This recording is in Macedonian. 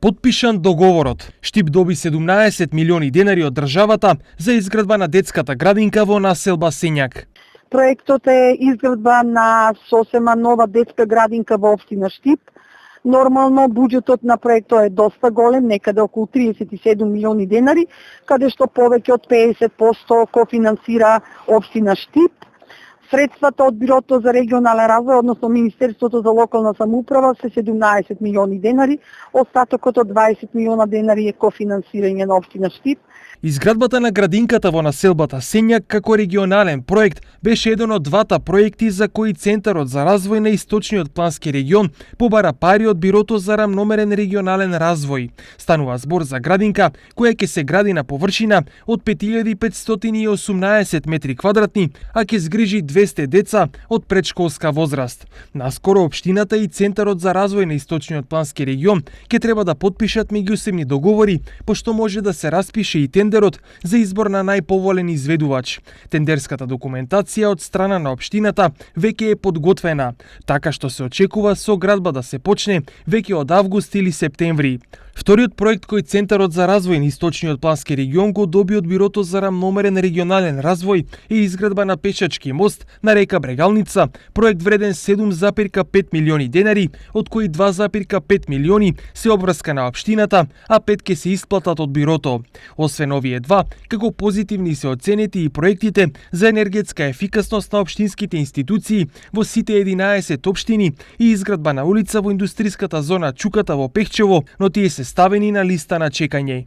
Потпишан договорот. Штип доби 17 милиони денари од државата за изградба на детската градинка во населба Сењак. Проектот е изградба на сосема нова детска градинка во општина Штип. Нормално буџетот на проектот е доста голем, некаде околу 37 милиони денари, каде што повеќе од 50% кофинансира општина Штип. Средствата од Бирото за регионален развој, односно Министерството за локална самоуправа, се 17 милиони денари, остатокот од 20 милиона денари е кофинансирање на општина Штип. Изградбата на градинката во населбата Сењак како регионален проект беше еден од двата проекти за кои Центарот за развој на Источниот плански регион побара пари од Бирото за рамномерен регионален развој. Станува збор за градинка која ќе се гради на површина од 5518 метри квадратни, а ќе згрижи 200 деца од предшколска возраст. Наскоро општината и Центарот за развој на Источниот плански регион ќе треба да потпишат меѓусебни договори, пошто може да се распише и тендерот за избор на најповолен изведувач. Тендерската документација од страна на општината веќе е подготвена, така што се очекува со градба да се почне веќе од август или септември. Вториот проект кој Центарот за развој на Источниот плански регион го доби од Бирото за рамномерен регионален развој е изградба на пешачки мост на река Брегалница, проект вреден 7,5 милиони денари, од кои 2,5 милиони се обврска на општината, а 5 ќе се исплатат од Бирото. Освен овие два, како позитивни се оценети и проектите за енергетска ефикасност на општинските институции во сите 11 општини и изградба на улица во индустриската зона Чуката во Пехчево, но тие се ставени на листа на чекање.